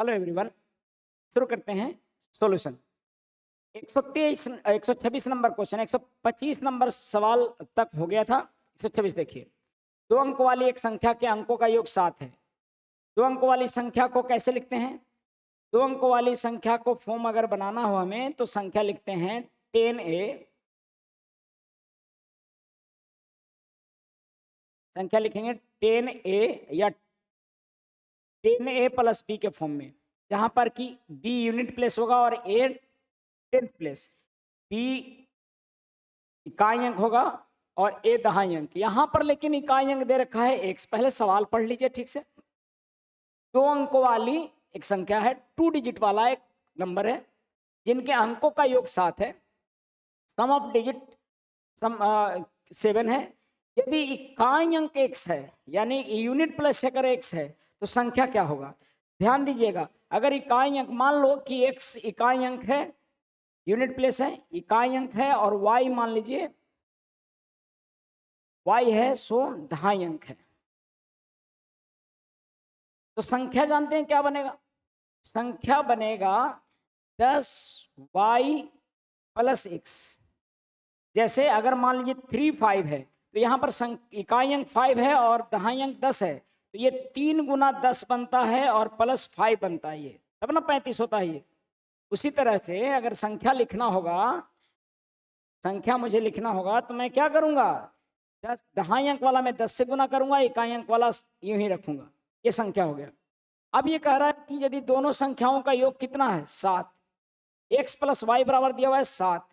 Hello everyone, शुरू करते हैं सॉल्यूशन। 126 नंबर क्वेश्चन, 125 नंबर सवाल तक हो गया था। 126 देखिए, 2 अंक वाली एक संख्या के अंकों का योग 7 है। 2 अंक वाली संख्या को कैसे लिखते हैं? 2 अंक वाली संख्या को फॉर्म अगर बनाना हो हमें तो संख्या लिखते हैं 10a, संख्या लिखेंगे 10a या 10a प्लस b के फॉर्म में, जहां पर कि b यूनिट प्लेस होगा और a 10th प्लेस, b इकाई अंक होगा और a दहाई अंक। यहां पर लेकिन इकाई अंक दे रखा है x। पहले सवाल पढ़ लीजिए ठीक से। 2 अंकों वाली एक संख्या है, 2 डिजिट वाला एक नंबर है जिनके अंकों का योग 7 है, सम ऑफ डिजिट 7 है। यदि इकाई अंक x है यानी यूनिट प्लस अगर x है तो संख्या क्या होगा? ध्यान दीजिएगा, अगर इकाई अंक मान लो कि x इकाई अंक है, यूनिट प्लेस है, इकाई अंक है, और y मान लीजिए y है, सो दहाई अंक है, तो संख्या जानते हैं क्या बनेगा? संख्या बनेगा 10y प्लस x। जैसे अगर मान लीजिए 3 5 है तो यहाँ पर इकाई अंक 5 है और दहाई अंक 10 है, तो ये 3 गुना 10 बनता है और प्लस 5 बनता है, ये तब ना 35 होता है ये। उसी तरह से अगर संख्या लिखना होगा, संख्या मुझे लिखना होगा तो मैं क्या करूंगा? 10 दहाई अंक वाला मैं 10 से गुना करूंगा, इकाई अंक वाला यूं ही रखूंगा, ये संख्या हो गया। अब ये कह रहा है कि यदि दोनों संख्याओं का योग कितना है? 7। x प्लस वाई बराबर दिया हुआ है 7,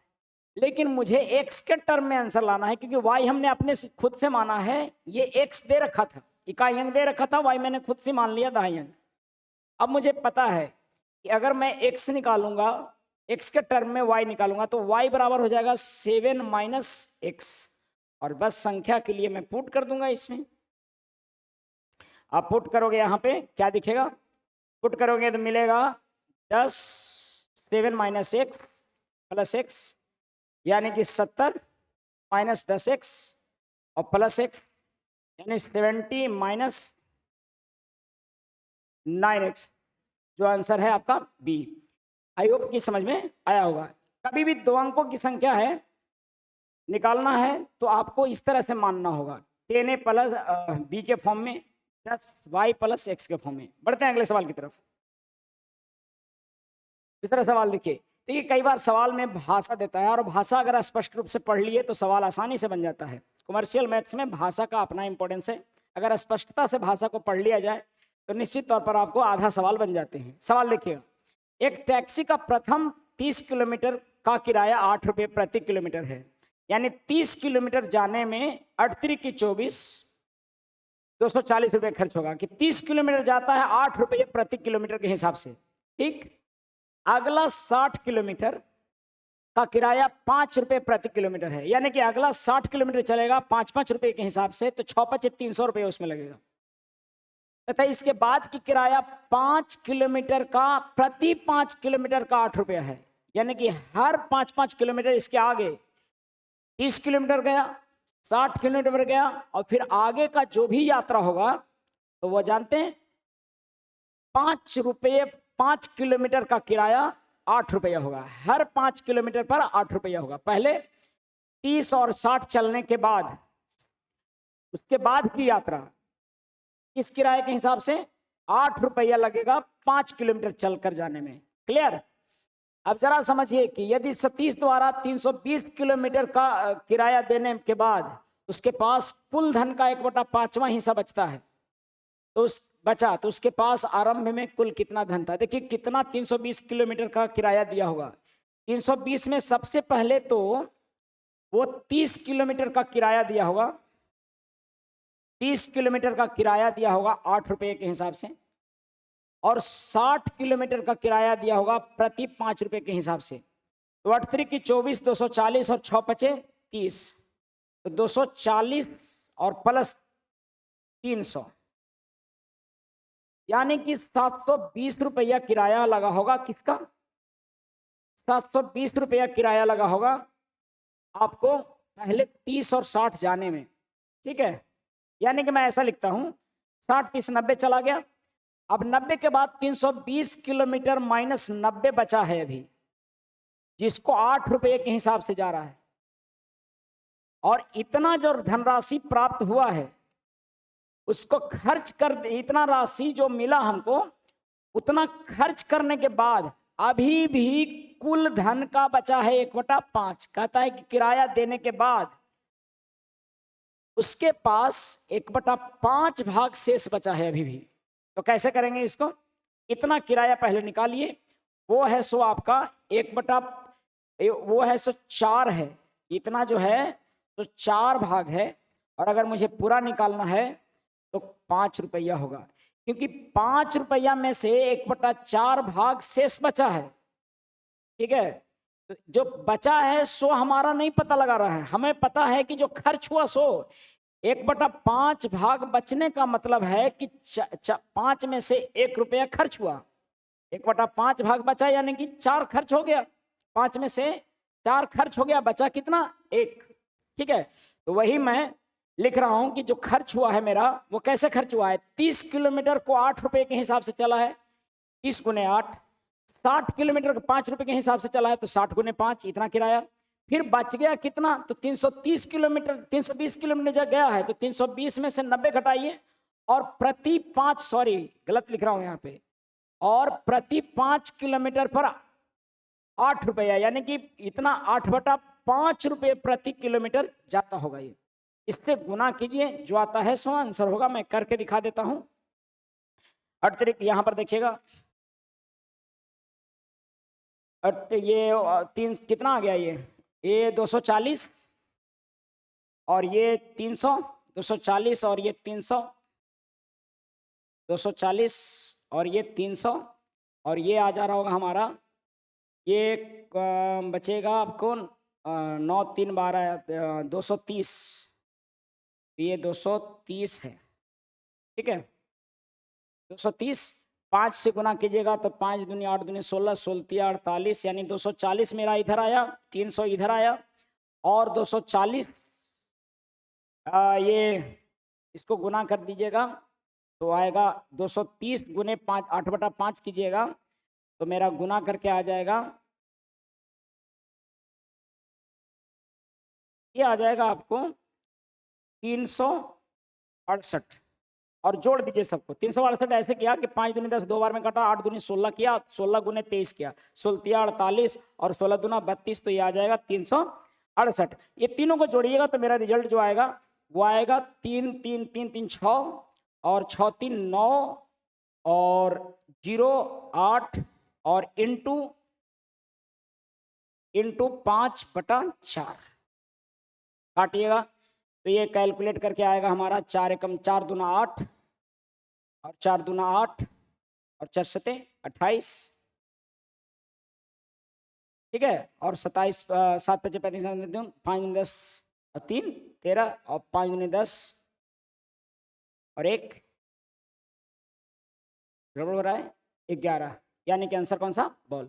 लेकिन मुझे x के टर्म में आंसर लाना है क्योंकि y हमने अपने खुद से माना है, ये x दे रखा था, इकाई अंक दे रखा था, y मैंने खुद से मान लिया दहाई अंक। अब मुझे पता है कि अगर मैं x निकालूंगा, x के टर्म में y निकालूंगा तो y बराबर हो जाएगा 7 माइनस x, और बस संख्या के लिए मैं पुट कर दूंगा इसमें। आप पुट करोगे यहाँ पे क्या दिखेगा? पुट करोगे तो मिलेगा 10 7 माइनस एक्स प्लस एक्स, यानी कि 70 माइनस 10x और प्लस x, यानी 70 माइनस 9x, जो आंसर है आपका बी। आई होप कि समझ में आया होगा। कभी भी 2 अंकों की संख्या है निकालना है तो आपको इस तरह से मानना होगा, 10a प्लस b के फॉर्म में, 10y प्लस x के फॉर्म में। बढ़ते हैं अगले सवाल की तरफ। दूसरा सवाल देखिए, तो ये कई बार सवाल में भाषा देता है, और भाषा अगर स्पष्ट रूप से पढ़ लिए तो सवाल आसानी से बन जाता है। कमर्शियल मैथ्स में भाषा का अपना इंपॉर्टेंस है, अगर स्पष्टता से भाषा को पढ़ लिया जाए तो निश्चित तौर पर आपको आधा सवाल बन जाते हैं। सवाल देखिएगा, एक टैक्सी का प्रथम 30 किलोमीटर का किराया 8 रुपये प्रति किलोमीटर है, यानी 30 किलोमीटर जाने में 8 की 24 240 रुपये खर्च होगा, कि 30 किलोमीटर जाता है 8 रुपये प्रति किलोमीटर के हिसाब से। ठीक, अगला 60 किलोमीटर का किराया 5 रुपये प्रति किलोमीटर है, यानी कि अगला 60 किलोमीटर चलेगा 5-5 रुपये के हिसाब से, तो 6-5 300 रुपये उसमें लगेगा। तथा इसके बाद की किराया 5 किलोमीटर का, प्रति 5 किलोमीटर का 8 रुपया है, यानी कि हर 5-5 किलोमीटर इसके आगे 30 किलोमीटर गया, 60 किलोमीटर गया, और फिर आगे का जो भी यात्रा होगा तो वो जानते हैं 5 रुपये 5 किलोमीटर का किराया 8 रुपया होगा, हर 5 किलोमीटर पर 8 रुपया होगा। पहले 30 और 60 चलने के बाद, उसके बाद की यात्रा किस किराए के हिसाब से? 8 रुपया लगेगा 5 किलोमीटर चलकर जाने में। क्लियर? अब जरा समझिए कि यदि सतीश द्वारा 320 किलोमीटर का किराया देने के बाद उसके पास कुल धन का 1/5वां हिस्सा बचता है, तो तो उसके पास आरंभ में कुल कितना धन था? देखिए कितना 320 किलोमीटर का किराया दिया होगा। 320 में सबसे पहले तो वो 30 किलोमीटर का किराया दिया होगा, 30 किलोमीटर का किराया दिया होगा 8 रुपये के हिसाब से, और 60 किलोमीटर का किराया दिया होगा प्रति 5 रुपये के हिसाब से। तो 8 की 24 240 और 6 5 30, तो 240 और प्लस 300, यानी कि 720 रुपया किराया लगा होगा। किसका? 720 रुपया किराया लगा होगा आपको पहले 30 और 60 जाने में। ठीक है, यानी कि मैं ऐसा लिखता हूं, 60 30 90 चला गया, अब 90 के बाद 320 किलोमीटर माइनस 90 बचा है अभी, जिसको 8 रुपये के हिसाब से जा रहा है। और इतना जो धनराशि प्राप्त हुआ है उसको खर्च कर, इतना राशि जो मिला हमको उतना खर्च करने के बाद अभी भी कुल धन का बचा है 1/5। कहता है कि किराया देने के बाद उसके पास 1/5 भाग शेष बचा है अभी भी। तो कैसे करेंगे इसको? इतना किराया पहले निकालिए, वो है सो आपका 4 है, इतना जो है तो 4 भाग है। और अगर मुझे पूरा निकालना है तो 5 रुपया होगा, क्योंकि 5 रुपया में से 1/4 भाग शेष बचा है। ठीक है, तो जो बचा है सो हमारा नहीं पता लगा रहा है, हमें पता है कि जो खर्च हुआ सो 1/5 भाग बचने का मतलब है कि 5 में से 1 रुपया खर्च हुआ, 1/5 भाग बचा, यानी कि 4 खर्च हो गया, 5 में से 4 खर्च हो गया, बचा कितना? 1। ठीक है, तो वही मैं लिख रहा हूं कि जो खर्च हुआ है मेरा वो कैसे खर्च हुआ है। 30 किलोमीटर को 8 रुपए के हिसाब से चला है, 30 गुने 8। 60 किलोमीटर को 5 रुपए के हिसाब से चला है तो 60 गुने 5, इतना किराया। फिर बच गया कितना? तो 330 किलोमीटर, 320 किलोमीटर जब गया है तो 320 में से 90 घटाइए, और प्रति 5, सॉरी गलत लिख रहा हूं यहाँ पे, और प्रति 5 किलोमीटर पर 8 रुपया, यानी कि इतना 8/5 रुपये प्रति किलोमीटर जाता होगा। ये इससे गुना कीजिए, जो आता है सो आंसर होगा। मैं करके दिखा देता हूं। अतिरिक्त यहां पर देखिएगा, ये 3 कितना आ गया, ये 240 और ये 300, 240 और ये 300, 240 और ये 300, और ये आ जा रहा होगा हमारा, ये बचेगा आपको 9 3 12 230, ये 230 है। ठीक है, 230 5 से गुना कीजिएगा तो 5 दूनी 8 दूनी 16, 16 48, यानी 240 मेरा इधर आया, 300 इधर आया, और 240 ये इसको गुना कर दीजिएगा तो आएगा 230 गुने 5, 8/5 कीजिएगा तो मेरा गुना करके आ जाएगा, ये आ जाएगा आपको 368, और जोड़ दीजिए सबको। 368 ऐसे किया कि 5 दूनी 10, 2 बार में काटा, 8 दूनी 16 किया, 16 गुने 23 किया, 16 48 और 16 दूना 32, तो ये आ जाएगा 368। ये तीनों को जोड़िएगा तो मेरा रिजल्ट जो आएगा वो आएगा 3 3 3 3 6 और 6 3 9 और 0 8 और इंटू 5/4 काटिएगा तो ये कैलकुलेट करके आएगा हमारा 4 एकम 4 दूना 8 और 4 दूना 8 और 4 सते 28। ठीक है, और 27 7 5 35 5 10 और 3 13 और 5 दूनी 10 और 1 गड़बड़ हो रहा है 11, यानी कि आंसर कौन सा? बॉल।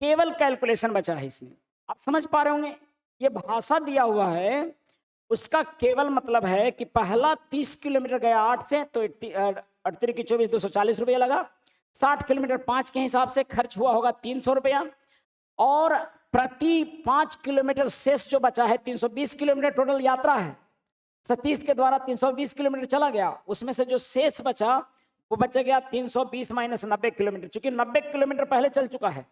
केवल कैलकुलेशन बचा है इसमें, आप समझ पा रहे होंगे। ये भाषा दिया हुआ है, उसका केवल मतलब है कि पहला 30 किलोमीटर गया 8 से तो 38 की 24 240 रुपया लगा, 60 किलोमीटर 5 के हिसाब से खर्च हुआ होगा 300 रुपया, और प्रति 5 किलोमीटर शेष जो बचा है 320 किलोमीटर टोटल यात्रा है, सतीश के द्वारा 320 किलोमीटर चला गया, उसमें से जो शेष बचा वो बच गया 320 माइनस 90 किलोमीटर, चूंकि 90 किलोमीटर पहले चल चुका है,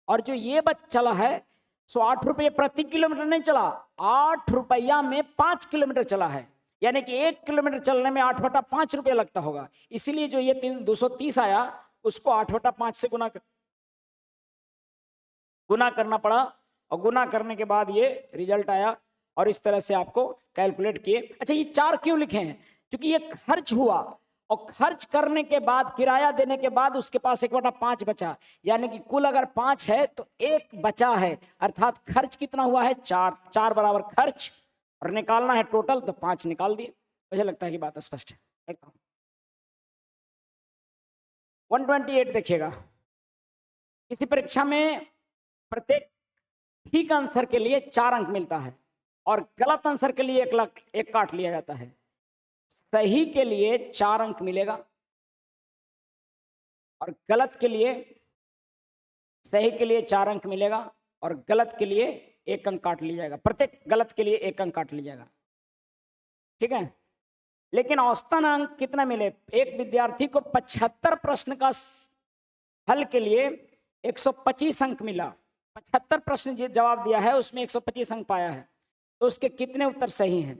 और जो ये बच चला है सो 8 रुपये प्रति किलोमीटर नहीं चला, 8 रुपया में 5 किलोमीटर चला है, यानी कि 1 किलोमीटर चलने में 8/5 रुपया लगता होगा। इसीलिए जो ये 230 आया उसको 8/5 से गुना करना पड़ा, और गुना करने के बाद ये रिजल्ट आया, और इस तरह से आपको कैलकुलेट किए। अच्छा, ये 4 क्यों लिखे हैं? क्योंकि ये खर्च हुआ, और खर्च करने के बाद किराया देने के बाद उसके पास 1/5 बचा, यानी कि कुल अगर 5 है तो 1 बचा है, अर्थात खर्च कितना हुआ है? 4 बराबर खर्च, और निकालना है टोटल तो 5 निकाल दिए। मुझे लगता है कि बात स्पष्ट है। करता हूं 128 देखिएगा। किसी परीक्षा में प्रत्येक ठीक आंसर के लिए 4 अंक मिलता है, और गलत आंसर के लिए 1 काट लिया जाता है। सही के लिए 4 अंक मिलेगा, और गलत के लिए, सही के लिए 4 अंक मिलेगा और गलत के लिए 1 अंक काट लिया जाएगा। प्रत्येक गलत के लिए 1 अंक काट लिया जाएगा, ठीक है। लेकिन औसतन अंक कितना मिले? एक विद्यार्थी को 75 प्रश्न का हल के लिए 125 अंक मिला। 75 प्रश्न जवाब दिया है, उसमें 125 अंक पाया है, तो उसके कितने उत्तर सही हैं?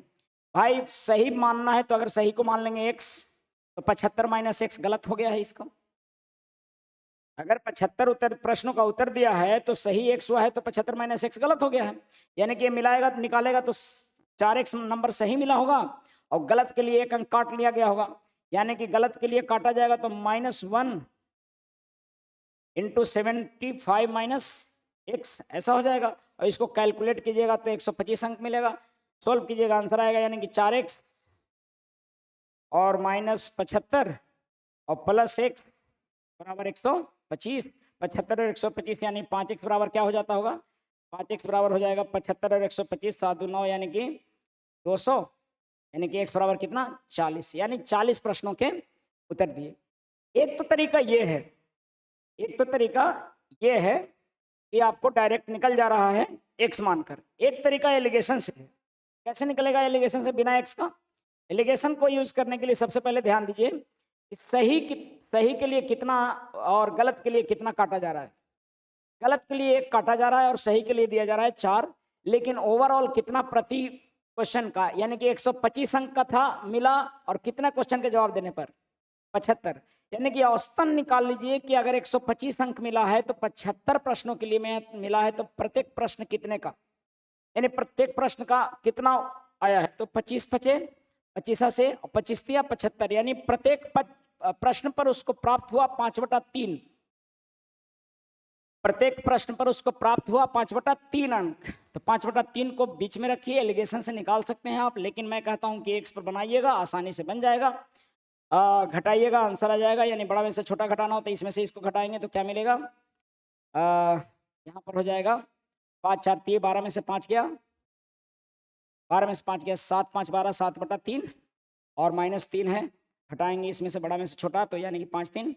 भाई सही मानना है तो अगर सही को मान लेंगे x, तो 75 माइनस x गलत हो गया है इसका। अगर 75 उत्तर प्रश्नों का उत्तर दिया है तो सही x हुआ है, तो 75 माइनस x गलत हो गया है। यानी कि ये मिलाएगा निकालेगा तो 4x नंबर सही मिला होगा और गलत के लिए 1 अंक काट लिया गया होगा। यानी कि गलत के लिए काटा जाएगा तो -1 इंटू 75 माइनस x ऐसा हो जाएगा। और इसको कैलकुलेट कीजिएगा तो 125 अंक मिलेगा। सोल्व कीजिएगा, आंसर आएगा यानी कि 4x और -75 और प्लस x बराबर 125। 75 और 125 यानी 5x बराबर क्या हो जाता होगा? 5x बराबर हो जाएगा 75 और 125, 7 9 यानी कि 200, यानी कि x बराबर कितना? 40। यानी 40 प्रश्नों के उत्तर दिए। एक तो तरीका ये है, एक तो तरीका ये है कि आपको डायरेक्ट निकल जा रहा है x मानकर। एक तरीका एलिगेशन से है। कैसे निकलेगा एलिगेशन से बिना x का? एलिगेशन को यूज करने के लिए सबसे पहले ध्यान दीजिए कि सही के लिए कितना और गलत के लिए कितना काटा जा रहा है। गलत के लिए 1 काटा जा रहा है और सही के लिए दिया जा रहा है 4। लेकिन ओवरऑल कितना प्रति क्वेश्चन का, यानी कि 125 अंक का था मिला, और कितना क्वेश्चन के जवाब देने पर? 75। यानी कि औसतन निकाल लीजिए कि अगर 125 अंक मिला है तो 75 प्रश्नों के लिए में मिला है, तो प्रत्येक प्रश्न कितने का, यानी प्रत्येक प्रश्न का कितना आया है? तो 25 पचे 25 से 25 दिया 75, यानी प्रत्येक प्रश्न पर उसको प्राप्त हुआ 5/3। प्रत्येक प्रश्न पर उसको प्राप्त हुआ 5/3 अंक। तो 5/3 को बीच में रखिए, एलिगेशन से निकाल सकते हैं आप, लेकिन मैं कहता हूं कि x पर बनाइएगा, आसानी से बन जाएगा। घटाइएगा, आंसर आ जाएगा। यानी बड़ा में से छोटा घटाना हो तो इसमें से इसको घटाएंगे तो क्या मिलेगा? यहाँ पर हो जाएगा 5 4 3 12 में से 5 गया, 12 में से 5 गया 7 5 12, 7/3 और -3 है। घटाएंगे इसमें से बड़ा में से छोटा, तो यानी कि 5 3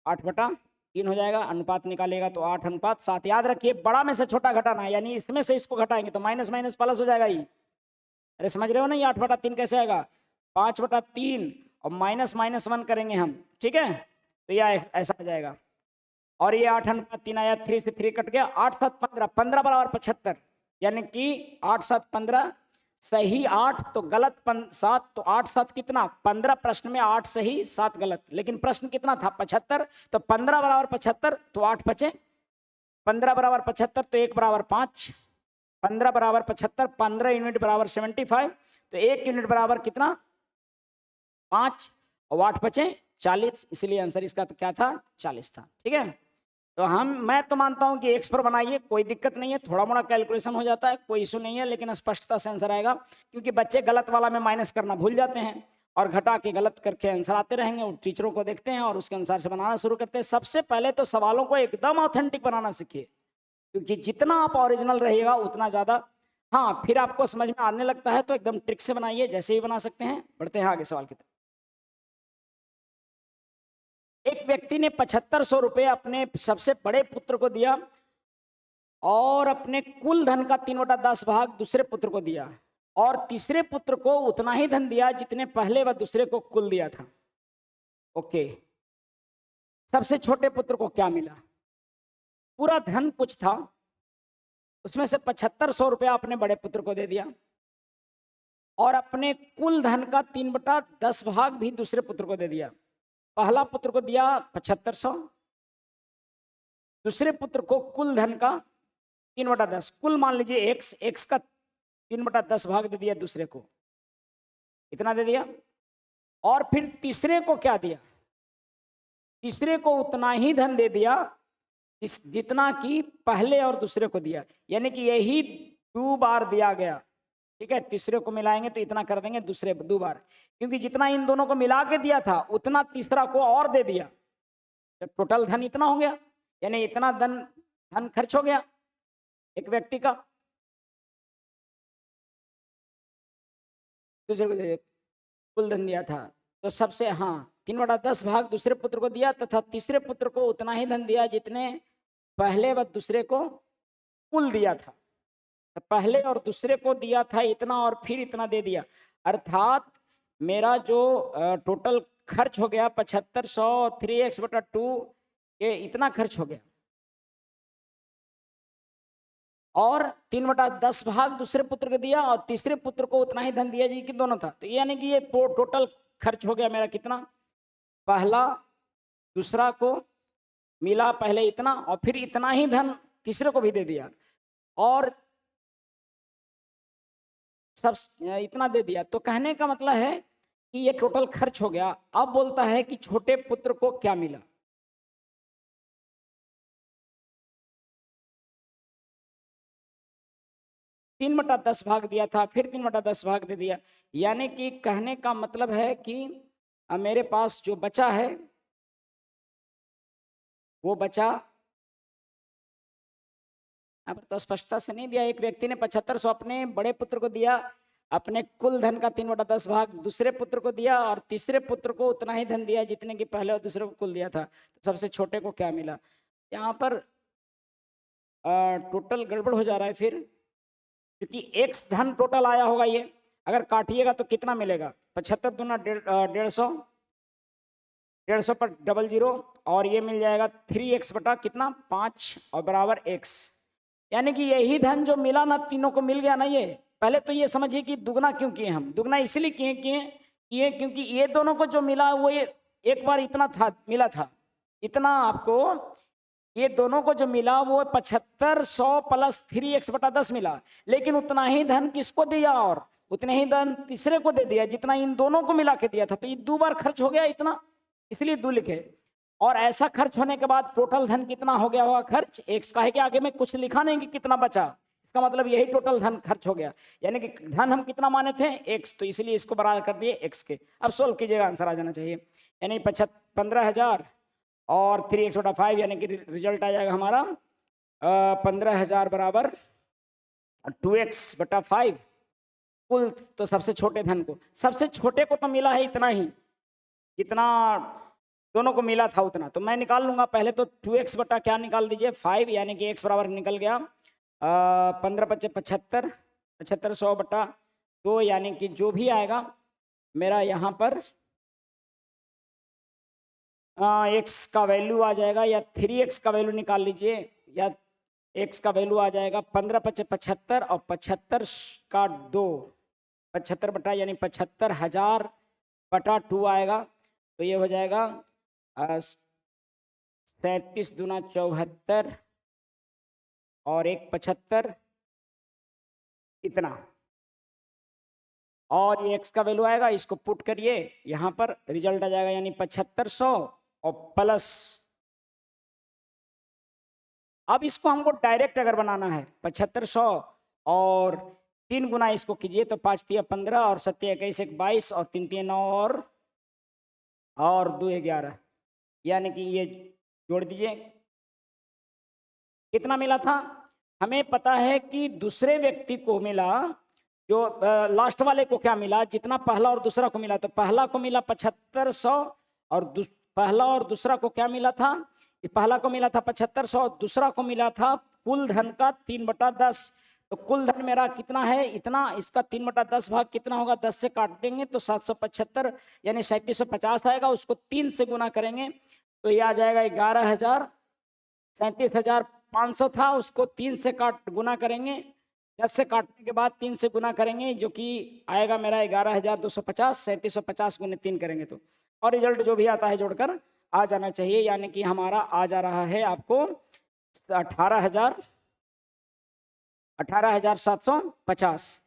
8/3 हो जाएगा। अनुपात निकालेगा तो 8:7। याद रखिए बड़ा में से छोटा घटाना है, यानी इसमें से इसको घटाएंगे तो माइनस माइनस प्लस हो जाएगा ही। अरे समझ रहे हो ना? ये 8/3 कैसे आएगा? 5/3 और -(-1) करेंगे हम, ठीक है, तो यह ऐसा हो जाएगा। और ये 8:3 आया, 3 से 3 कट गया, 8 7 15, 15 बराबर 75, यानी कि 8 7 15, सही 8 तो गलत 7, तो 8 7 कितना? 15 प्रश्न में 8 सही 7 गलत, लेकिन प्रश्न कितना था? 75। तो 15 बराबर 75, तो 8 बचे। 15 बराबर 75 तो 1 बराबर 5, 15 बराबर 75, 15 यूनिट बराबर 75, तो 1 यूनिट बराबर कितना? 5 और 8 बचे 40, इसलिए आंसर इसका तो क्या था? 40 था, ठीक है। तो मैं तो मानता हूं कि x पर बनाइए, कोई दिक्कत नहीं है, थोड़ा मोड़ा कैलकुलेशन हो जाता है, कोई इशू नहीं है, लेकिन स्पष्टता से आंसर आएगा, क्योंकि बच्चे गलत वाला में माइनस करना भूल जाते हैं और घटा के गलत करके आंसर आते रहेंगे। और टीचरों को देखते हैं और उसके अनुसार से बनाना शुरू करते हैं। सबसे पहले तो सवालों को एकदम ऑथेंटिक बनाना सीखिए, क्योंकि जितना आप ओरिजिनल रहिएगा उतना ज़्यादा, हाँ, फिर आपको समझ में आने लगता है तो एकदम ट्रिक से बनाइए, जैसे ही बना सकते हैं। बढ़ते हैं आगे सवाल की तरफ। एक व्यक्ति ने 7500 रुपये अपने सबसे बड़े पुत्र को दिया और अपने कुल धन का 3/10 भाग दूसरे पुत्र को दिया, और तीसरे पुत्र को उतना ही धन दिया जितने पहले व दूसरे को कुल दिया था। ओके, सबसे छोटे पुत्र को क्या मिला? पूरा धन कुछ था, उसमें से 7500 रुपया अपने बड़े पुत्र को दे दिया और अपने कुल धन का 3/10 भाग भी दूसरे पुत्र को दे दिया। पहला पुत्र को दिया 7500, दूसरे पुत्र को कुल धन का 3/10, कुल मान लीजिए x का 3/10 भाग दे दिया दूसरे को, इतना दे दिया। और फिर तीसरे को क्या दिया? तीसरे को उतना ही धन दे दिया जितना कि पहले और दूसरे को दिया, यानी कि यही 2 बार दिया गया, ठीक है। तीसरे को मिलाएंगे तो इतना कर देंगे, दूसरे 2 बार, क्योंकि जितना इन दोनों को मिला के दिया था उतना तीसरा को और दे दिया। जब टोटल धन इतना हो गया, यानी इतना धन खर्च हो गया एक व्यक्ति का, दूसरे को कुल धन दिया था। तो सबसे, हाँ, 3/10 भाग दूसरे पुत्र को दिया तथा तीसरे पुत्र को उतना ही धन दिया जितने पहले व दूसरे को कुल दिया था। तो पहले और दूसरे को दिया था इतना और फिर इतना दे दिया, अर्थात मेरा जो टोटल खर्च हो गया 7500 3x/2 ये इतना खर्च हो गया, और 3/10 भाग दूसरे पुत्र को दिया और तीसरे पुत्र को उतना ही धन दिया जी कि दोनों था। तो यानी कि ये टोटल खर्च हो गया मेरा कितना, पहला दूसरा को मिला पहले इतना और फिर इतना ही धन तीसरे को भी दे दिया और सब इतना दे दिया। तो कहने का मतलब है कि ये टोटल खर्च हो गया। अब बोलता है कि छोटे पुत्र को क्या मिला। तीन बटा 10 भाग दिया था, फिर 3/10 भाग दे दिया। यानी कि कहने का मतलब है कि मेरे पास जो बचा है वो बचा, अब तो स्पष्टता से नहीं दिया। एक व्यक्ति ने 7500 अपने बड़े पुत्र को दिया, अपने कुल धन का 3/10 भाग दूसरे पुत्र को दिया और तीसरे पुत्र को उतना ही धन दिया जितने कि पहले और दूसरे को कुल दिया था। तो सबसे छोटे को क्या मिला। यहाँ पर टोटल गड़बड़ हो जा रहा है फिर, क्योंकि एक्स धन टोटल आया होगा। ये अगर काटिएगा तो कितना मिलेगा, 75 दूना 150, 150 पर 00 और ये मिल जाएगा 3x बटा कितना 5 और बराबर x। यानी कि यही धन जो मिला ना तीनों को मिल गया ना। ये पहले तो ये समझिए कि दुगना क्यों किए हम, दुगना इसलिए किए क्योंकि ये दोनों को जो मिला वो ये एक बार इतना था मिला था, इतना आपको ये दोनों को जो मिला वो 7500 प्लस 3x/10 मिला, लेकिन उतना ही धन किसको दिया और उतने ही धन तीसरे को दे दिया जितना इन दोनों को मिला के दिया था। तो ये 2 बार खर्च हो गया इतना, इसलिए 2 लिखे। और ऐसा खर्च होने के बाद टोटल धन कितना हो गया होगा खर्च, एक्स का है कि आगे में कुछ लिखा नहीं कि कितना बचा, इसका मतलब यही टोटल धन खर्च हो गया। यानी कि धन हम कितना माने थे एक्स, तो इसलिए इसको बराबर कर दिए एक्स के। अब सोल्व कीजिएगा, आंसर आ जाना चाहिए। यानी 15,000 और 3x/5 यानी कि रिजल्ट आ जाएगा हमारा 15,000 बराबर 2x/5 कुल। तो सबसे छोटे धन को, सबसे छोटे को तो मिला है इतना ही, कितना दोनों को मिला था उतना। तो मैं निकाल लूंगा पहले तो 2x बटा क्या निकाल दीजिए 5, यानी कि x बराबर निकल गया 15×5 = 75, 7500 बटा 2, यानी कि जो भी आएगा मेरा यहाँ पर x का वैल्यू आ जाएगा, या 3x का वैल्यू निकाल लीजिए, या x का वैल्यू आ जाएगा 15×5 = 75 और 75 का 2 75 बटा यानी 75,000 बटा 2 आएगा। तो ये हो जाएगा 37 दूना 74 और 1 75 इतना, और ये x का वैल्यू आएगा, इसको पुट करिए यहाँ पर रिजल्ट आ जाएगा, यानी 7500 और प्लस। अब इसको हमको डायरेक्ट अगर बनाना है 7500 और 3 गुना इसको कीजिए तो 5 × 15 और 7 × 21 = 22 और 3 × 9 और 2 × 11, यानी कि ये जोड़ दीजिए कितना मिला था। हमें पता है कि दूसरे व्यक्ति को मिला, जो लास्ट वाले को क्या मिला, जितना पहला और दूसरा को मिला। तो पहला को मिला 7500 और पहला और दूसरा को क्या मिला था, पहला को मिला था 7500 और दूसरा को मिला था कुल धन का 3/10। तो कुल धन मेरा कितना है इतना, इसका 3/10 भाग कितना होगा, 10 से काट देंगे तो 775 यानी 3750 आएगा। उसको 3 से गुना करेंगे तो ये आ जाएगा 11,000। 37,500 था, उसको 3 से गुना करेंगे, 10 से काटने के बाद 3 से गुना करेंगे, जो कि आएगा मेरा 11,250। 3750 गुने 3 करेंगे तो, और रिजल्ट जो भी आता है जोड़कर आ जाना चाहिए। यानी कि हमारा आ जा रहा है आपको 18,750।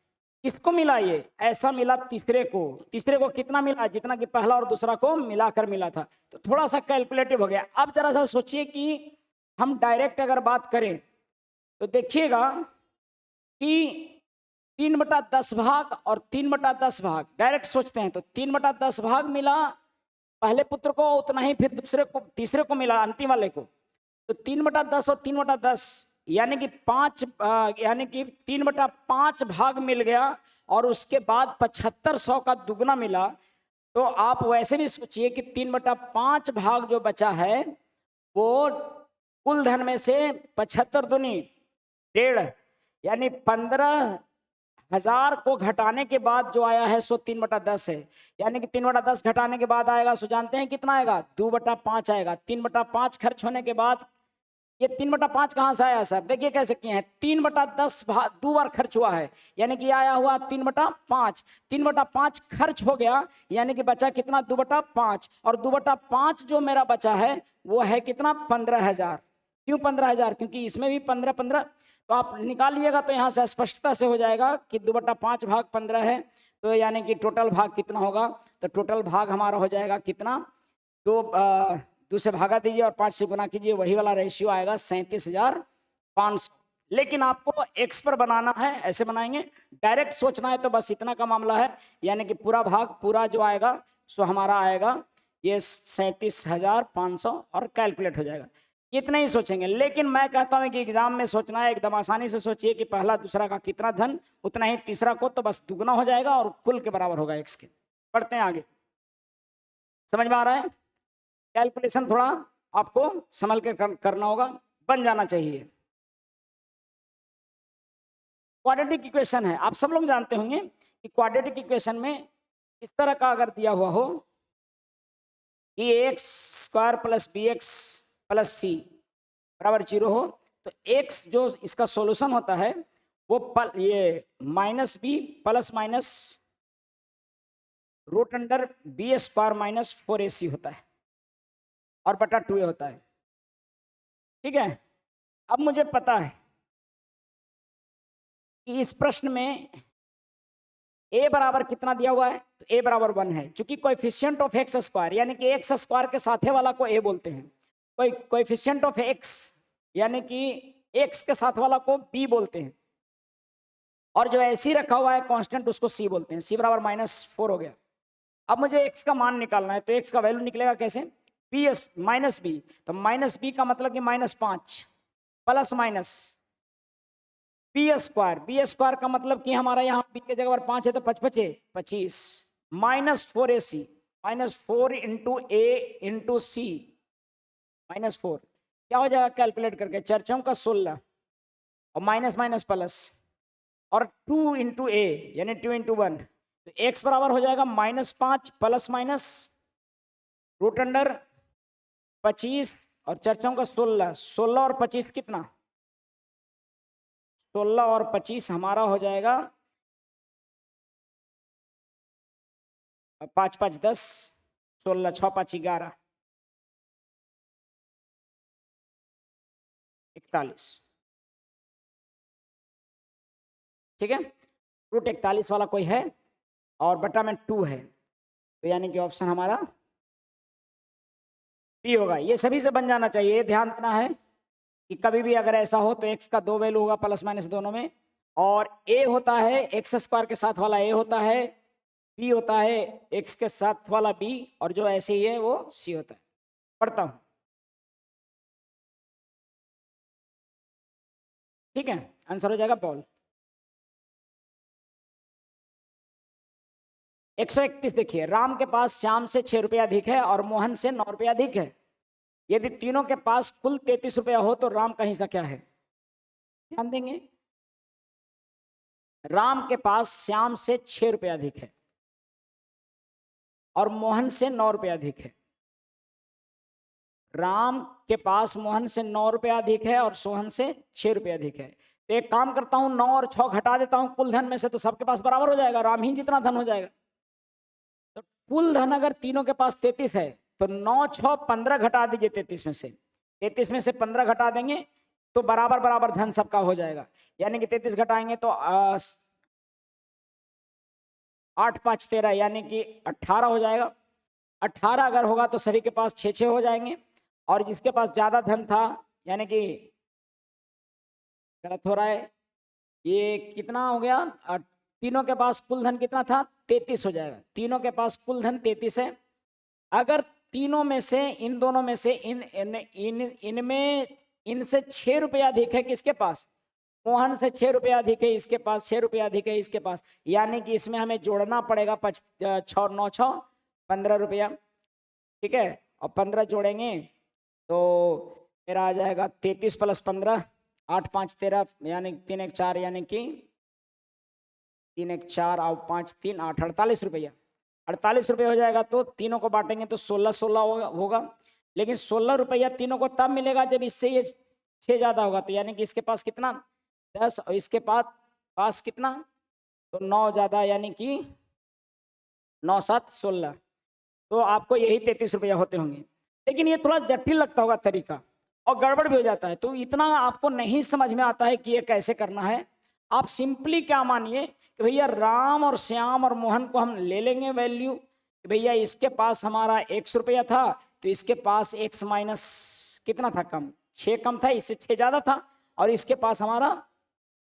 किसको मिला ये, ऐसा मिला तीसरे को। तीसरे को कितना मिला, जितना कि पहला और दूसरा को मिलाकर मिला था। तो थोड़ा सा कैलकुलेटिव हो गया। अब जरा सा सोचिए कि हम डायरेक्ट अगर बात करें तो देखिएगा कि 3/10 भाग और 3/10 भाग डायरेक्ट सोचते हैं तो 3/10 भाग मिला पहले पुत्र को, उतना ही फिर दूसरे को तीसरे को मिला अंतिम वाले को। तो 3/10 और 3/10 यानी कि 5 यानी कि 3/5 भाग मिल गया, और उसके बाद 7500 का दुगना मिला। तो आप वैसे भी सोचिए कि 3/5 भाग जो बचा है वो कुल धन में से 75 दूनी 1.5 यानी 15,000 को घटाने के बाद जो आया है सो 3/10 है। यानी कि 3/10 घटाने के बाद आएगा सो जानते हैं कितना आएगा, 2/5 आएगा। 3/5 खर्च होने के बाद ये 3/5 कहाँ से आया सर, देखिए कैसे किए हैं, 3/10 दो बार खर्च हुआ है, यानी कि आया हुआ 3/5। 3/5 खर्च हो गया, यानी कि बचा कितना, 2/5। और 2/5 जो मेरा बचा है वो है कितना, 15,000। क्यों 15,000, क्योंकि इसमें भी 15 तो आप निकालिएगा तो यहाँ से स्पष्टता से हो जाएगा कि 2/5 भाग 15 है, तो यानी कि टोटल भाग कितना होगा, तो टोटल भाग हमारा हो जाएगा कितना, 2 से भागा दीजिए और 5 से गुना कीजिए, वही वाला रेशियो आएगा 37,500। लेकिन आपको एक्स पर बनाना है, ऐसे बनाएंगे, डायरेक्ट सोचना है तो बस इतना का मामला है, यानी कि पूरा भाग पूरा जो आएगा सो हमारा आएगा ये 37,500 और कैलकुलेट हो जाएगा, इतना ही सोचेंगे। लेकिन मैं कहता हूं कि एग्जाम में सोचना है एकदम आसानी से सोचिए कि पहला दूसरा का कितना धन, उतना ही तीसरा को, तो बस दुगना हो जाएगा और कुल के बराबर होगा एक्स के। पढ़ते हैं आगे, समझ में आ रहा है, कैलकुलेशन थोड़ा आपको संभल के करना होगा, बन जाना चाहिए। क्वाड्रेटिक इक्वेशन है, आप सब लोग जानते होंगे कि क्वाड्रेटिक इक्वेशन में इस तरह का अगर दिया हुआ हो कि x² + bx + c बराबर 0 हो, तो x जो इसका सॉल्यूशन होता है वो ये -b ± √b² - 4ac होता है और बटा 2a होता है। ठीक है, अब मुझे पता है कि इस प्रश्न में a बराबर कितना दिया हुआ है, तो a बराबर 1 है, चूंकि कोएफिशिएंट ऑफ x² यानी कि x² के साथे वाला को a बोलते हैं, कोएफिशिएंट ऑफ x यानी कि x के साथ वाला को b बोलते हैं, और जो ऐसे ही रखा हुआ है कांस्टेंट उसको c बोलते हैं। c बराबर -4 हो गया। अब मुझे x का मान निकालना है, तो x का वैल्यू निकलेगा कैसे, b तो -b का मतलब कि -5 प्लस माइनस b² का मतलब कि हमारा यहाँ b के जगह पर 5 है तो 5 5 25 -4ac -4 × a × c -4 क्या हो जाएगा कैलकुलेट करके, चर्चों का 16 और माइनस माइनस प्लस और 2 × a यानी 2 × 1, तो x बराबर हो जाएगा -5 प्लस माइनस √25 और चर्चों का 16 और 25 कितना, 16 और 25 हमारा हो जाएगा 5 5 10 16 6 5 11 41। ठीक है, √41 वाला कोई है और बटा में 2 है, तो यानी कि ऑप्शन हमारा बी होगा। ये सभी से बन जाना चाहिए, ध्यान देना है कि कभी भी अगर ऐसा हो तो x का 2 वैल्यू होगा प्लस माइनस दोनों में, और a होता है x² के साथ वाला a होता है, b होता है x के साथ वाला b, और जो ऐसे ही है वो c होता है। पढ़ता हूं, ठीक है, आंसर हो जाएगा पॉल। 131 देखिए, राम के पास श्याम से 6 रुपया अधिक है और मोहन से 9 रुपया अधिक है। यदि तीनों के पास कुल 33 रुपया हो तो राम का हिस्सा क्या है, ध्यान देंगे। राम के पास श्याम से 6 रुपया अधिक है और मोहन से 9 रुपया अधिक है। राम के पास मोहन से 9 रुपया अधिक है और सोहन से 6 रुपया अधिक है। तो एक काम करता हूं, 9 और 6 घटा देता हूं कुल धन में से, तो सबके पास बराबर हो जाएगा, राम ही जितना धन हो जाएगा। तो कुल धन अगर तीनों के पास 33 है तो 9 6 15 घटा दीजिए 33 में से, 33 में से 15 घटा देंगे तो बराबर बराबर धन सबका हो जाएगा, यानी कि 33 घटाएंगे तो 8 5 13 यानी कि 18 हो जाएगा। 18 अगर होगा तो सभी के पास 6 6 हो जाएंगे, और जिसके पास ज्यादा धन था, यानी कि गलत हो रहा है, ये कितना हो गया, तीनों के पास कुल धन कितना था, 33 हो जाएगा। तीनों के पास कुल धन 33 है। अगर तीनों में से, इन दोनों में से, इनमें इनसे 6 रुपया अधिक है, किसके पास, मोहन से 6 रुपया अधिक है, इसके पास 6 रुपया अधिक है, इसके पास, यानी कि इसमें हमें जोड़ना पड़ेगा 6 9 6 15 रुपया, ठीक है। और 15 जोड़ेंगे तो मेरा आ जाएगा 33 + 15, 8 × 5 = 13, यानी 3 × 1 = 4, यानी कि 3 × 1 = 4 और 5 × 3 = 8, 48 रुपया। 48 रुपये हो जाएगा तो तीनों को बांटेंगे तो 16 होगा। लेकिन 16 रुपया तीनों को तब मिलेगा जब इससे ये 6 ज़्यादा होगा, तो यानी कि इसके पास कितना 10 और इसके पास कितना तो 9 ज़्यादा, यानी कि 9 × 7 = 16। तो आपको यही 33 रुपया होते होंगे। लेकिन ये थोड़ा जटिल लगता होगा तरीका और गड़बड़ भी हो जाता है, तो इतना आपको नहीं समझ में आता है कि ये कैसे करना है। आप सिंपली क्या मानिए कि भैया राम और श्याम और मोहन को हम ले लेंगे वैल्यू कि भैया इसके पास हमारा 100 रुपया था, तो इसके पास x माइनस कितना था कम, 6 कम था, इससे 6 ज़्यादा था, और इसके पास हमारा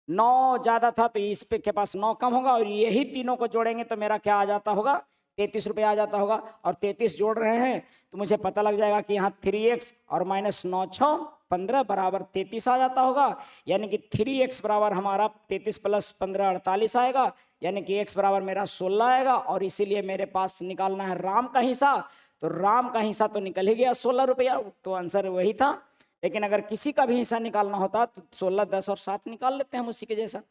9 ज़्यादा था, तो इस पे के पास 9 कम होगा, और यही तीनों को जोड़ेंगे तो मेरा क्या आ जाता होगा 33 रुपया आ जाता होगा। और 33 जोड़ रहे हैं तो मुझे पता लग जाएगा कि यहाँ 3x और -9 × 6 = 15 बराबर 33 आ जाता होगा, यानी कि 3x बराबर हमारा 33 + 15 = 48 आएगा, यानी कि x बराबर मेरा 16 आएगा। और इसीलिए मेरे पास निकालना है राम का हिस्सा, तो राम का हिस्सा तो निकल ही गया 16 रुपया, तो आंसर वही था। लेकिन अगर किसी का भी हिस्सा निकालना होता तो 16, 10 और 7 निकाल लेते हैं हम उसी के जैसा।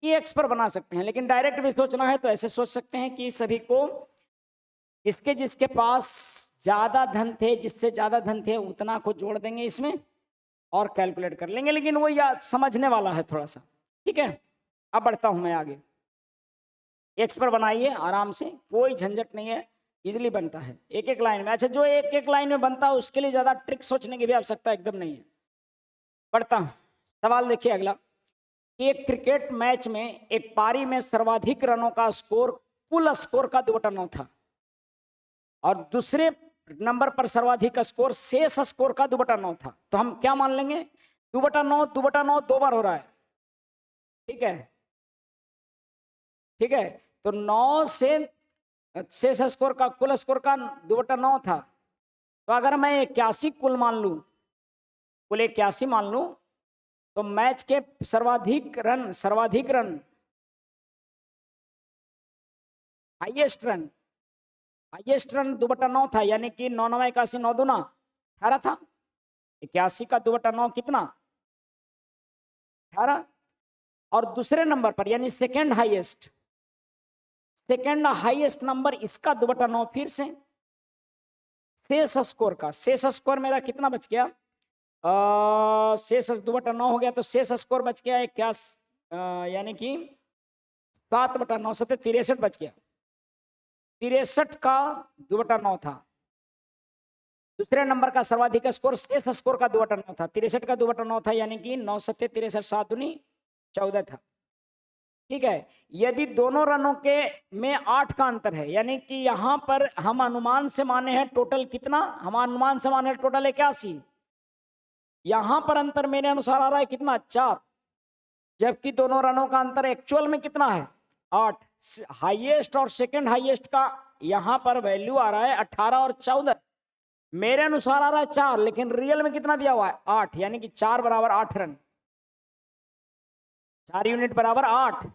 ये x पर बना सकते हैं, लेकिन डायरेक्ट भी सोचना है तो ऐसे सोच सकते हैं कि सभी को जिसके पास ज़्यादा धन थे, जिससे ज़्यादा धन थे उतना को जोड़ देंगे इसमें और कैलकुलेट कर लेंगे। लेकिन वो या समझने वाला है थोड़ा सा, ठीक है। अब बढ़ता हूं मैं आगे। एक्स पर बनाइए आराम से, कोई झंझट नहीं है, इजीली बनता है एक एक लाइन में। अच्छा, जो एक एक लाइन में बनता है उसके लिए ज़्यादा ट्रिक सोचने की भी आवश्यकता एकदम नहीं है। बढ़ता हूं, सवाल देखिए अगला। एक क्रिकेट मैच में एक पारी में सर्वाधिक रनों का स्कोर कुल स्कोर का 2/9 था, और दूसरे नंबर पर सर्वाधिक स्कोर शेष स्कोर का 2/9 था। तो हम क्या मान लेंगे 2/9 2/9 2 बार हो रहा है, ठीक है, ठीक है। तो 9 से शेष स्कोर का कुल स्कोर का 2/9 था, तो अगर मैं 81 कुल मान लूं, कुल 81 मान लूं, तो मैच के सर्वाधिक रन हाईएस्ट रन 2/9 था, यानी कि 9 × 9 = 81, 9 × 2 = 18 था। 81 का 2/9 कितना 18। और दूसरे नंबर पर यानी सेकंड हाईएस्ट नंबर इसका 2/9 फिर से शेष स्कोर मेरा कितना बच गया, शेष 2/9 हो गया, तो शेष स्कोर बच गया क्या, यानी कि 7/9 से 63 बच गया। 63 का 2/9 था। दूसरे नंबर का सर्वाधिक स्कोर शेष स्कोर का 2/9 था, 63 का 2/9 था, यानी कि 9 × 7 = 63, 7 × 2 = 14 था, ठीक है। यदि दोनों रनों के में 8 का अंतर है, यानी कि यहां पर हम अनुमान से माने हैं टोटल कितना, हम अनुमान से माने टोटल 81, यहां पर अंतर मेरे अनुसार आ रहा है कितना 4, जबकि दोनों रनों का अंतर एक्चुअल में कितना है 8। हाईएस्ट और सेकंड हाईएस्ट का यहां पर वैल्यू आ रहा है 18 और 14, मेरे अनुसार आ रहा है 4, लेकिन रियल में कितना दिया हुआ है 8, यानी कि 4 बराबर 8 रन, 4 यूनिट बराबर 8।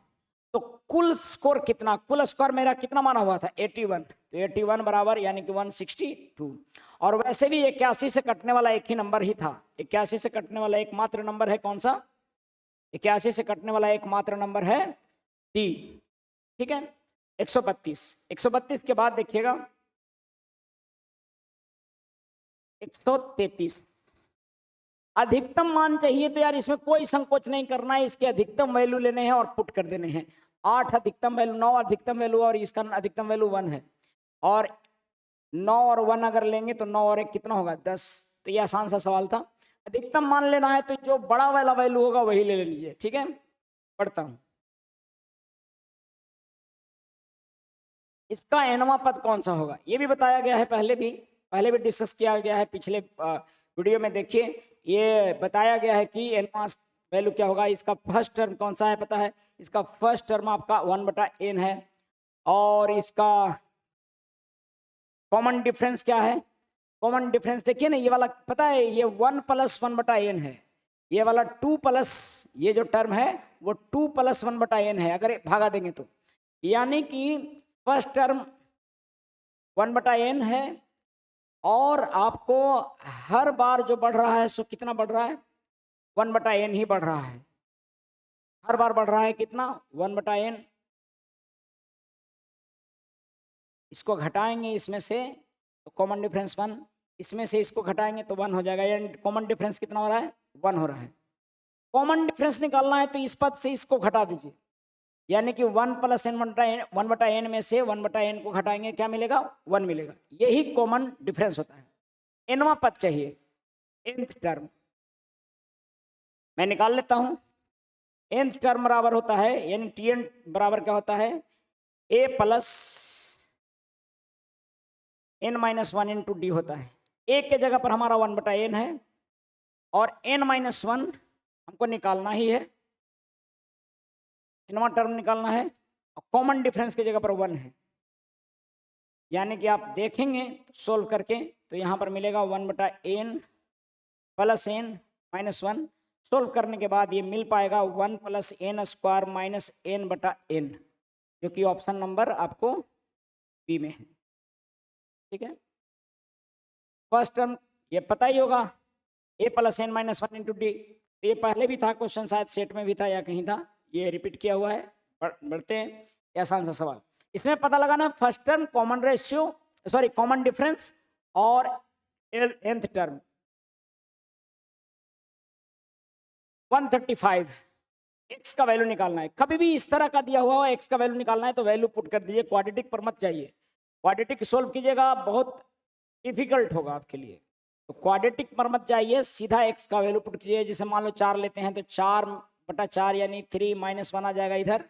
तो कुल स्कोर कितना, कुल स्कोर मेरा कितना माना हुआ था 81, तो 81 बराबर यानी कि 162। और वैसे भी 81 से कटने वाला एक ही नंबर ही था, 81 से कटने वाला एकमात्र नंबर है कौन सा, 81 से कटने वाला एकमात्र नंबर है डी, ठीक है। 132 के बाद देखिएगा 133, अधिकतम मान चाहिए, तो यार इसमें कोई संकोच नहीं करना है, इसके अधिकतम वैल्यू लेने हैं और पुट कर देने हैं। 8 अधिकतम वैल्यू, 9 अधिकतम वैल्यू, और इसका अधिकतम वैल्यू 1 है, और 9 और 1 अगर लेंगे तो 9 और 1 कितना होगा 10। तो ये आसान सा सवाल था, अधिकतम मान लेना है, तो जो बड़ा वाला वैल्यू होगा वही ले लीजिए, ठीक है। पढ़ता हूं, इसका nवां पद कौन सा होगा, ये भी बताया गया है, पहले भी डिस्कस किया गया है, पिछले वीडियो में देखिए, ये बताया गया है कि nवां वैल्यू क्या होगा। इसका फर्स्ट टर्म कौन सा है पता है, इसका फर्स्ट टर्म आपका 1/n है, और इसका कॉमन डिफरेंस क्या है, कॉमन डिफरेंस देखिए ना, ये वाला पता है ये 1 + 1/n है, ये वाला 2 प्लस ये जो टर्म है वो 2 + 1/n है, अगर भागा देंगे तो, यानी कि फर्स्ट टर्म 1/n है, और आपको हर बार जो बढ़ रहा है सो कितना बढ़ रहा है, 1/n ही बढ़ रहा है, हर बार बढ़ रहा है कितना, 1/n। इसको घटाएंगे इसमें से तो कॉमन डिफरेंस 1, इसमें से इसको घटाएंगे तो 1 हो जाएगा, यानी कॉमन डिफरेंस कितना हो रहा है, 1 हो रहा है। कॉमन डिफरेंस निकालना है तो इस पद से इसको घटा दीजिए, यानी कि 1 + n 1/n में से 1/n को घटाएंगे, क्या मिलेगा, 1 मिलेगा। यही कॉमन डिफरेंस होता है। nवां पद चाहिए, nth टर्म मैं निकाल लेता हूं। nth टर्म बराबर होता है, यानी tn बराबर क्या होता है, a + n - 1 × d होता है। a के जगह पर हमारा 1/n है, और n - 1 हमको निकालना ही है, nवां टर्म निकालना है, और कॉमन डिफरेंस की जगह पर 1 है, यानी कि आप देखेंगे सोल्व करके तो यहाँ पर मिलेगा 1/n + n - 1। सोल्व करने के बाद ये मिल पाएगा 1 + n² - n/n, जो कि ऑप्शन नंबर आपको बी में है। ठीक है, फर्स्ट टर्म ये पता ही होगा, a + n - 1 × d, ये पहले भी था क्वेश्चन, शायद सेट में भी था या कहीं था, ये रिपीट किया हुआ है। बढ़ते हैं, ये आसान सा सवाल। इसमें पता लगाना first term, common ratio, sorry common difference, और nth टर्म। 135 x का वैल्यू निकालना है। कभी भी इस तरह का दिया हुआ हो x का वैल्यू निकालना है तो वैल्यू पुट कर दीजिए, क्वाड्रेटिक पर मत जाइए। क्वाड्रेटिक सोल्व कीजिएगा, बहुत डिफिकल्ट होगा आपके लिए, तो क्वाड्रेटिक पर मत जाइए, सीधा x का वैल्यू पुट कीजिए। जैसे मान लो 4 लेते हैं तो 4/4 यानी 3 - 1 आ जाएगा इधर।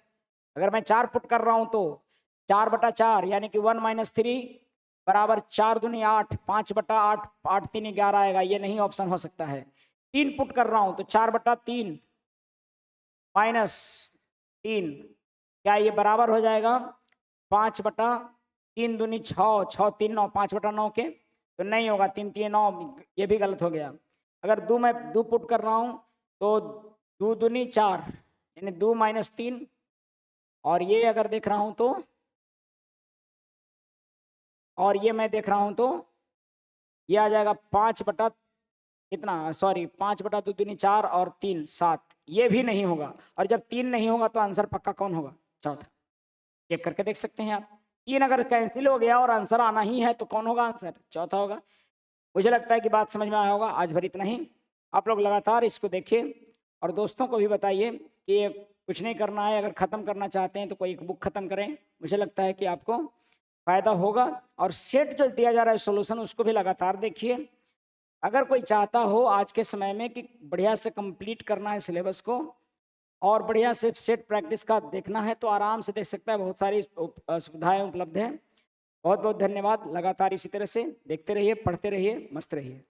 अगर मैं 4 पुट कर रहा हूं तो 4/4 यानी कि 1 - 3 बराबर 4 दूनी 8, 5/8, 8 3 11 आएगा, ये नहीं ऑप्शन हो सकता है। 3 पुट कर रहा हूं तो 4/3 -3, क्या ये बराबर हो जाएगा 5/3 दूनी 6, 6 3 9, 5/9 के, तो नहीं होगा, 3 3 9, ये भी गलत हो गया। अगर 2 मैं 2 पुट कर रहा हूं तो 2 दूनी 4 यानी 2 - 3, और ये अगर देख रहा हूं तो, और ये मैं देख रहा हूं तो ये आ जाएगा 5 कितना, सॉरी 5/2 दूनी 4 और 3 7, ये भी नहीं होगा। और जब 3 नहीं होगा तो आंसर पक्का कौन होगा, चौथा। चेक करके देख सकते हैं आप, 3 अगर कैंसिल हो गया और आंसर आना ही है तो कौन होगा, आंसर चौथा होगा। मुझे लगता है कि बात समझ में आया होगा। आज भर इतना ही, आप लोग लगातार इसको देखिए और दोस्तों को भी बताइए कि ये कुछ नहीं करना है, अगर ख़त्म करना चाहते हैं तो कोई एक बुक ख़त्म करें, मुझे लगता है कि आपको फ़ायदा होगा। और सेट जो दिया जा रहा है सोल्यूशन, उसको भी लगातार देखिए। अगर कोई चाहता हो आज के समय में कि बढ़िया से कंप्लीट करना है सिलेबस को और बढ़िया से सेट प्रैक्टिस का देखना है तो आराम से देख सकता है, बहुत सारी सुविधाएं उपलब्ध हैं। बहुत बहुत धन्यवाद। लगातार इसी तरह से देखते रहिए, पढ़ते रहिए, मस्त रहिए।